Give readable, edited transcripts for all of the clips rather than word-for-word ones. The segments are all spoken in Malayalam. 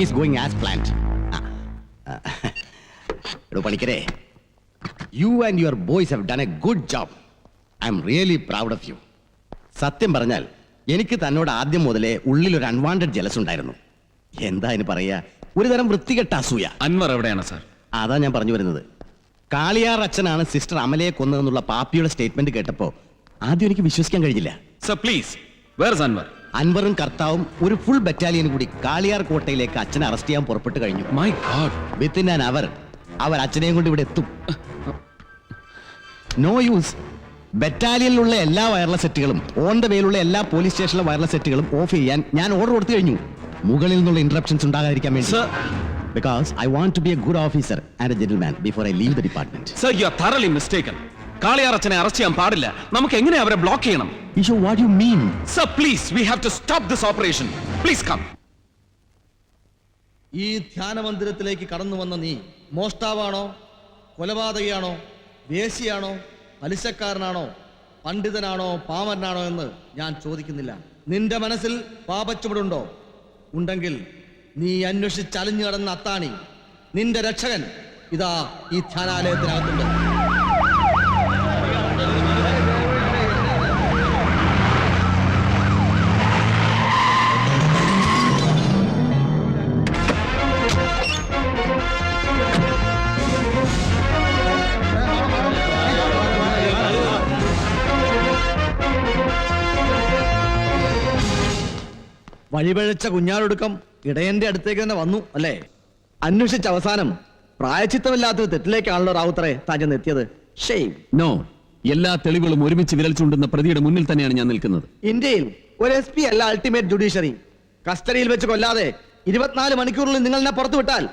is going as planned. Panikare, you and your boys have done a good job. I am really proud of you. സത്യം പറഞ്ഞാൽ എനിക്ക് തന്നോട് ആദ്യം മുതലേ ഉള്ളിൽ ഒരു അൺവാണ്ടഡ് ജലസ് ഉണ്ടായിരുന്നു. എന്താ അതിന് പറയാ, ഒരുതരം വൃത്തികെട്ട അസൂയ. അൻവർ എവിടെയാണ് സാർ? അതാ ഞാൻ പറഞ്ഞു വരുന്നത്. കാളിയാർ അച്ഛനാണ് സിസ്റ്റർ അമലയെ കൊന്നതെന്നുള്ള പാപ്പിയുടെ സ്റ്റേറ്റ്മെന്റ് കേട്ടപ്പോ ആദ്യം എനിക്ക് വിശ്വസിക്കാൻ കഴിഞ്ഞില്ല. Sir please, where is Anwar? അൻവറും കർത്താവും ഒരു ഫുൾ ബറ്റാലിയൻ കൂടി കാളിയാർ കോട്ടയിലേക്ക് അച്ഛനെ അറസ്റ്റ് ചെയ്യാൻ പുറപ്പെട്ടു കഴിഞ്ഞു. My god, within an hour അവർ അച്ഛനെയും കൊണ്ട് ഇവിടെ എത്തും. No use. ബറ്റാലിയനിലുള്ള എല്ലാ വയർലെസ് സെറ്റുകളും ഓൺ ദ വേയിലുള്ള എല്ലാ പോലീസ് സ്റ്റേഷനിലെ വയർലെസ് സെറ്റുകളും ഓഫ് ചെയ്യാൻ ഞാൻ ഓർഡർ കൊടുത്തു കഴിഞ്ഞു. മുകളിൽ നിന്നുള്ള ഇന്ററപ്ഷൻസ് ഉണ്ടാകാതിരിക്കാൻ വേണ്ടി. Because I want to be a good officer and a gentleman before I leave the department. Sir, you are thoroughly mistaken. Kaliyar അച്ഛനെ അറസ്റ്റ് ചെയ്യാൻ പാടില്ല. നമുക്ക് എങ്ങനെ അവരെ ബ്ലോക്ക് ചെയ്യണം? Isho, what do you mean? Sir, please, we have to stop this operation. Please come. ഈ ധ്യാന മന്ദിരത്തിലേക്ക് കടന്നു വന്ന നീ മോഷ്ടാവാണോ, കൊലപാതകയാണോ, വേശ്യയാണോ, പലിശക്കാരനാണോ, പണ്ഡിതനാണോ, പാമരനാണോ എന്ന് ഞാൻ ചോദിക്കുന്നില്ല. നിന്റെ മനസ്സിൽ പാപച്ചുവടുണ്ടോ? ഉണ്ടെങ്കിൽ നീ അന്വേഷിച്ചലഞ്ഞു കടന്ന അത്താണി, നിന്റെ രക്ഷകൻ ഇതാ ഈ ധ്യാനാലയത്തിനകത്തുണ്ട്. വഴിപഴച്ച കുഞ്ഞാടൊടുക്കം ഇടയന്റെ അടുത്തേക്ക് തന്നെ വന്നു അല്ലേ? അന്വേഷിച്ച അവസാനം പ്രായച്ചിത്തമില്ലാത്തൊരു തെറ്റിലേക്കാണല്ലോ റാവുത്തറെ താൻ ചെന്ന് എത്തിയത്. ഷെയ്ം. നോ, എല്ലാ തെളിവുകളും ഒരുമിച്ച് വിരൽ ചൂണ്ടുന്ന പ്രതിയുടെ മുന്നിൽ തന്നെയാണ് ഞാൻ നിൽക്കുന്നത്. ഇന്ത്യയിൽ ഒരു SP അല്ല അൾട്ടിമേറ്റ് ജുഡീഷ്യറി. കസ്റ്റഡിയിൽ വെച്ച് കൊല്ലാതെ 24 മണിക്കൂറിൽ നിങ്ങൾ എന്നെ പുറത്തു വിട്ടാൽ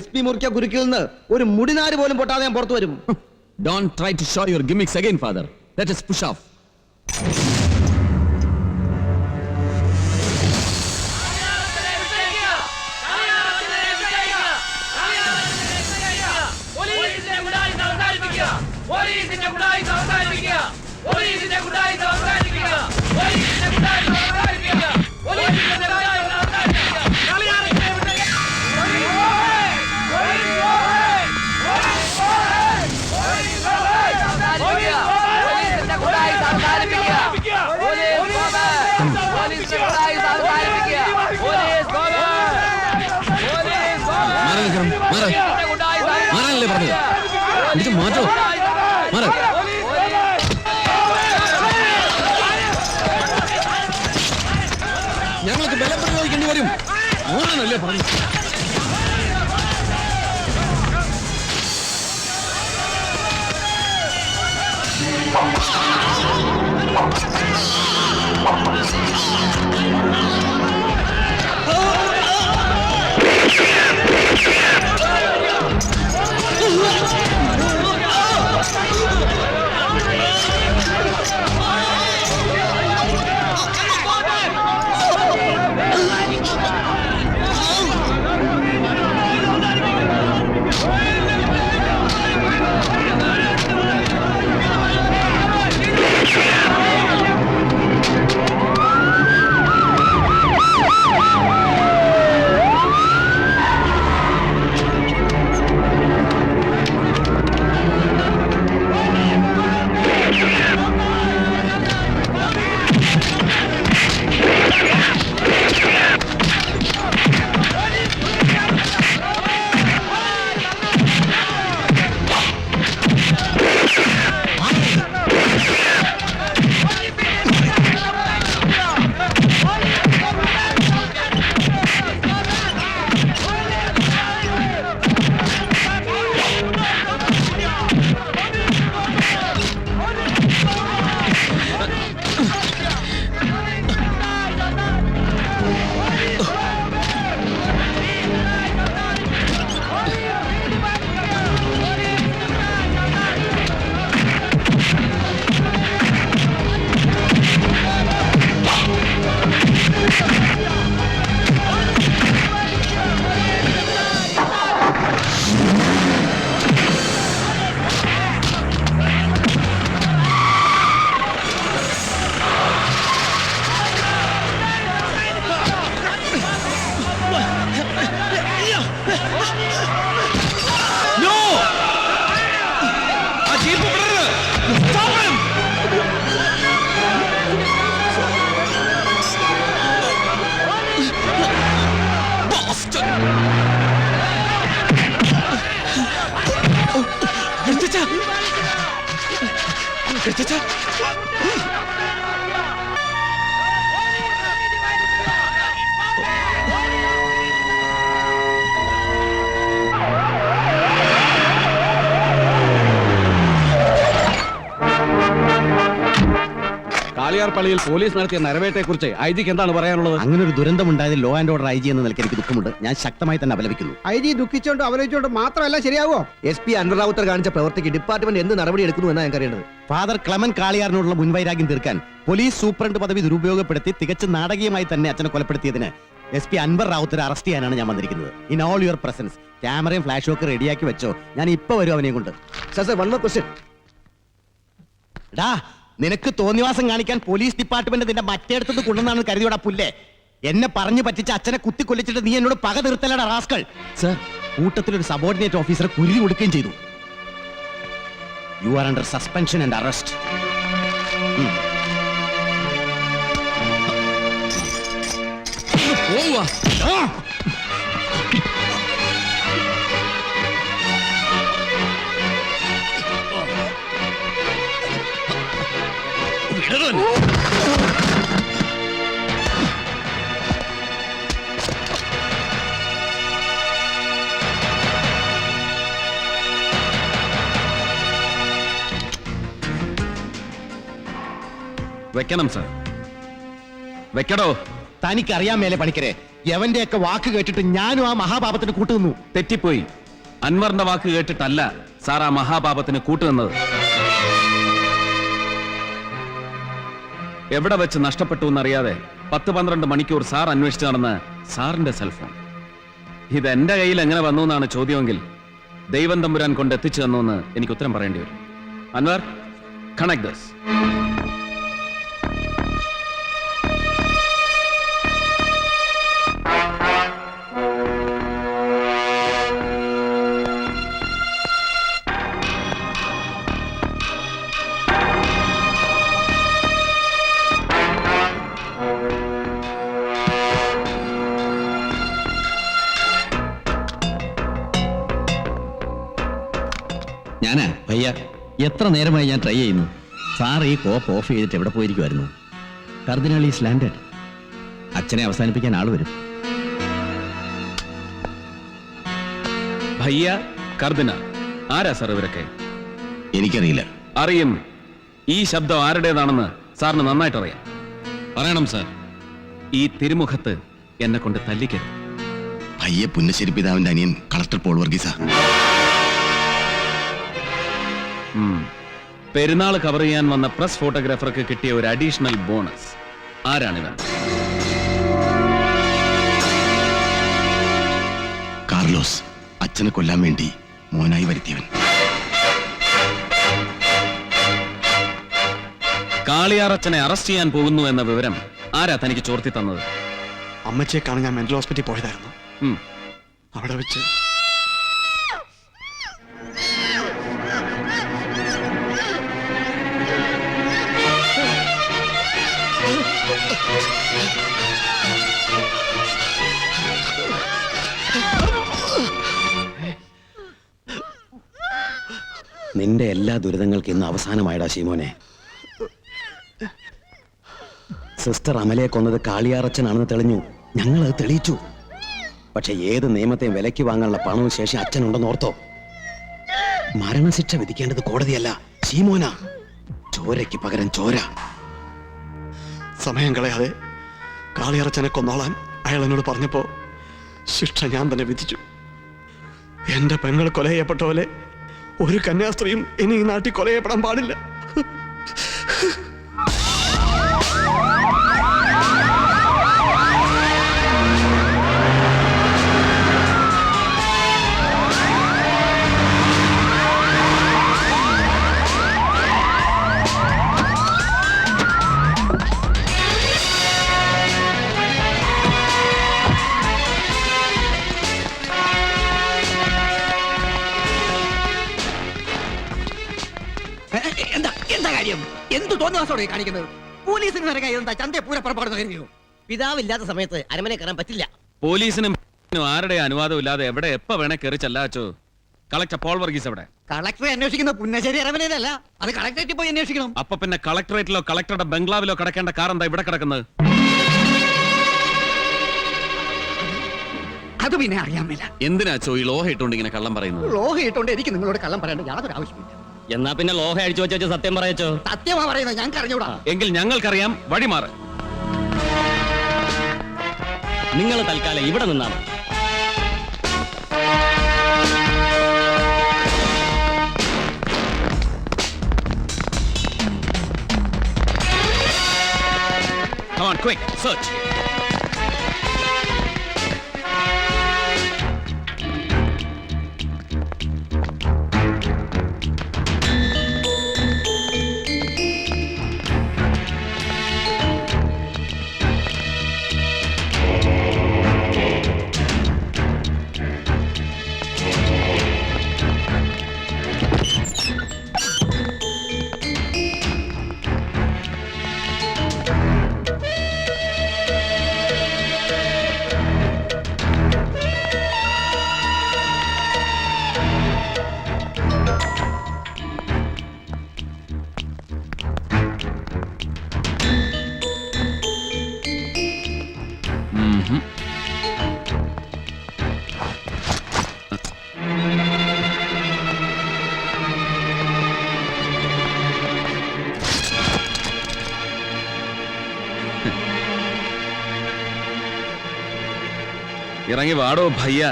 SP മുറിക്ക കുരുക്കിൽ നിന്ന് ഒരു മുടിനാര് പോലും പൊട്ടാതെ ഞാൻ പുറത്തു വരും. Don't try to show your gimmicks again, father. Let us push off. ഞങ്ങൾക്ക് ബലം പ്രയോഗിക്കേണ്ടി വരും. ആണല്ലേ പറഞ്ഞു. കാളിയാർ പള്ളിയിൽ പോലീസ് നടത്തിയ നരവേട്ടയെക്കുറിച്ച് ഐ ജിക്ക് എന്താണ് പറയാനുള്ളത്? അങ്ങനെ ഒരു ദുരന്തം ഉണ്ടായത് ലോ ആൻഡ് ഓർഡർ IG എന്ന നിലയ്ക്ക് എനിക്ക് ദുഃഖമുണ്ട്. ഞാൻ ശക്തമായി തന്നെ അപലപിക്കുന്നു. ഐ ജി ദുഃഖിച്ചോണ്ട് അപലപിച്ചോണ്ട് മാത്രമല്ല ശരിയാവോ? SP അൻവർ റാവുത്തർ കാണിച്ച പ്രവൃത്തിക്ക് ഡിപ്പാർട്ട്മെന്റ് എന്ത് നടപടി എടുക്കുന്നു എന്നാണ് ഞങ്ങൾക്ക് അറിയേണ്ടത്. ഫാദർ ക്ലെമൻ കാളിയാറിനോടുള്ള മുൻവൈരാഗ്യം തീർക്കാൻ പോലീസ് സൂപ്രണ്ട് പദവി ദുരുപയോഗപ്പെടുത്തി തികച്ചും നാടകീയമായി തന്നെ അച്ഛനെ കൊലപ്പെടുത്തിയതിന് SP അൻവർ റാവുത്തർ അറസ്റ്റ് ചെയ്യാനാണ് ഞാൻ വന്നിരിക്കുന്നത്. ഇൻ ഓൾ യുവർ പ്രസൻസ് ക്യാമറയും ഫ്ലാഷും ഒക്കെ റെഡിയാക്കി വെച്ചോ. ഞാൻ ഇപ്പൊ വരും അവനെ കൊണ്ട്. Sir one more question. ഡാ, നിനക്ക് തോന്നിവാസം കാണിക്കാൻ പോലീസ് ഡിപ്പാർട്ട്മെന്റ് നിന്റെ മറ്റേടത്തുനിന്ന് കൊണ്ടുവന്നാണ് കരുതിയോടാ പുല്ലേ. എന്നെ പറഞ്ഞു പറ്റിച്ച് അച്ഛനെ കുത്തി കൊല്ലിച്ചിട്ട് നീ എന്നോട് പക തീർത്തല്ലടാ റാസ്കൾ. സർ, കൂട്ടത്തിലൊരു സബോർഡിനേറ്റ് ഓഫീസറെ കുരുതി കൊടുക്കുകയും ചെയ്തു. You are under suspension and arrest. വെക്കണം സർ, വെക്കടോ. തനിക്കറിയാൻ മേലെ പണിക്കരെ, യവന്റെയൊക്കെ വാക്ക് കേട്ടിട്ട് ഞാനും ആ മഹാപാപത്തിന് കൂട്ടുനിന്നു. തെറ്റിപ്പോയി. അൻവറിന്റെ വാക്ക് കേട്ടിട്ടല്ല സാർ ആ മഹാപാപത്തിന് കൂട്ടുനിന്നത്. എവിടെ വെച്ച് നഷ്ടപ്പെട്ടു എന്നറിയാതെ 10-12 മണിക്കൂർ സാർ അന്വേഷിച്ചു നടന്ന് സാറിന്റെ സെൽഫോൺ ഇത് എന്റെ കയ്യിൽ എങ്ങനെ വന്നു എന്നാണ് ചോദ്യമെങ്കിൽ ദൈവം തമ്പുരാൻ കൊണ്ട് എത്തിച്ചു തന്നു എന്ന് എനിക്ക് ഉത്തരം പറയേണ്ടി വരും. Anwar, connect this. ഞാനാ ഭയ്യ, എത്ര നേരമായി ഞാൻ ട്രൈ ചെയ്യുന്നു. സാർ ഈ കോപ്പ് ഓഫ് ചെയ്തിട്ട് എവിടെ പോയിരിക്കുമായിരുന്നു? കർദിനാൾ ഈസ് ലാൻഡഡ്. അച്ഛനെ അവസാനിപ്പിക്കാൻ ആള് വരും. ഭയ്യ, കർദിന, ആരാ സാർ ഇവരൊക്കെ? എനിക്കറിയില്ല. അറിയും. ഈ ശബ്ദം ആരുടേതാണെന്ന് സാറിന് നന്നായിട്ട് അറിയാം. പറയണം സാർ, ഈ തിരുമുഖത്ത് എന്നെ കൊണ്ട് തല്ലിക്കരുത്. ഭയ്യ പുന്നശ്ശേരി പിതാവിന്റെ അനിയൻ കളക്ടർ പോൾ വർഗീസ. പെരുന്നാൾ കവർ ചെയ്യാൻ വന്ന പ്രസ് ഫോട്ടോഗ്രാഫർക്ക് കിട്ടിയ ഒരു അഡീഷണൽ ബോണസ്. ആരാണിവൻ? കാർലോസ്, അച്ഛനെ കൊല്ലാൻ വേണ്ടി മോനായി വരുത്തിയവൻ. കാളിയാറച്ചനെ അറസ്റ്റ് ചെയ്യാൻ പോകുന്നു എന്ന വിവരം ആരാ തനിക്ക് ചോർത്തി തന്നത്? അമ്മച്ചിയെ കാണാൻ ഞാൻ മെന്റൽ ഹോസ്പിറ്റലിൽ പോയതായിരുന്നു. ഉം. അവിടെ വെച്ച് നിന്റെ എല്ലാ ദുരിതങ്ങൾക്കും ഇന്ന് അവസാനമായിടാ ശീമോനെ. സിസ്റ്റർ അമലയെ കൊന്നത് കാളിയാറച്ചനാണെന്ന് തെളിഞ്ഞു. ഞങ്ങളത് തെളിയിച്ചു. പക്ഷെ ഏത് നിയമത്തെയും വിലയ്ക്ക് വാങ്ങാനുള്ള പണവും ശേഷി അച്ഛനുണ്ടെന്ന് ഓർത്തോ? മരണശിക്ഷ വിധിക്കേണ്ടത് കോടതിയല്ല, ശീമോന. ചോരയ്ക്ക് പകരം ചോര. സമയം കളയാതെ കാളിയറച്ചനെ കൊന്നോളാൻ അയാൾ എന്നോട് പറഞ്ഞപ്പോ ശിക്ഷ ഞാൻ തന്നെ വിധിച്ചു. എന്റെ പെങ്ങൾ കൊല ചെയ്യപ്പെട്ട പോലെ ഒരു കന്യാസ്ത്രീയും ഇനി ഈ നാട്ടിൽ കൊല ചെയ്യപ്പെടാൻ പാടില്ല. എന്തു തോന്നിവാസോടെ കാണിക്കുന്നത്? പോലീസിന് നിറകായി എന്താ ചന്തയെ പൂര പുറപ്പാടുന്ന കരുതിയോ? പിതാവില്ലാത്ത സമയത്ത് അരമനെ കയറാൻ പറ്റില്ല. പോലീസിനും ആരുടെ അനുവാദം ഇല്ലാതെ എവിടെ എപ്പ വേണേ കയറി ചെല്ലാച്ചോ. കളക്ടർ പോൾ വർഗീസ് എവിടെ? കളക്ടറെ അന്വേഷിക്കുന്ന പുന്നശ്ശേരി അരമനയിലല്ല, അത് കളക്ടറേറ്റിൽ പോയി അന്വേഷിക്കണം. അപ്പൊ പിന്നെ കളക്ടറേറ്റിലോ കളക്ടറുടെ ബംഗ്ലാവിലോ കിടക്കേണ്ട കാർ എന്താ ഇവിടെ കിടക്കുന്നത്? അത് പിന്നെ അറിയാൻ മേല. എന്തിനാ ഈ ലോഹ ഇട്ടുകൊണ്ട് ഇങ്ങനെ കള്ളം പറയുന്നത്? ലോഹ ഇട്ടുകൊണ്ട് എനിക്ക് നിങ്ങളോട് കള്ളം പറയേണ്ട യാതൊരു ആവശ്യമില്ല. എന്നാ പിന്നെ ലോഹ അടിച്ചു വെച്ചോ സത്യം പറയച്ചോ. സത്യമാ പറയുന്നത്, ഞങ്ങൾക്ക് അറിഞ്ഞൂടാ. എങ്കിൽ ഞങ്ങൾക്കറിയാം, വഴിമാറ്. നിങ്ങൾ തൽക്കാലം ഇവിടെ നിന്നാണ്. Come on, quick, search. ഇറങ്ങി വാടോ ഭയ്യ,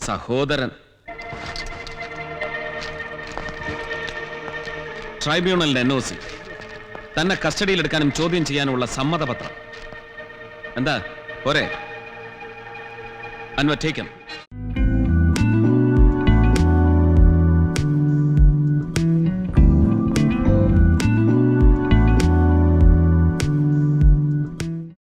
സഹോദരൻ. ട്രൈബ്യൂണലിന്റെ NOC, തന്നെ കസ്റ്റഡിയിലെടുക്കാനും ചോദ്യം ചെയ്യാനുമുള്ള സമ്മതപത്രം. എന്താ പോരെ? Anwar, take him.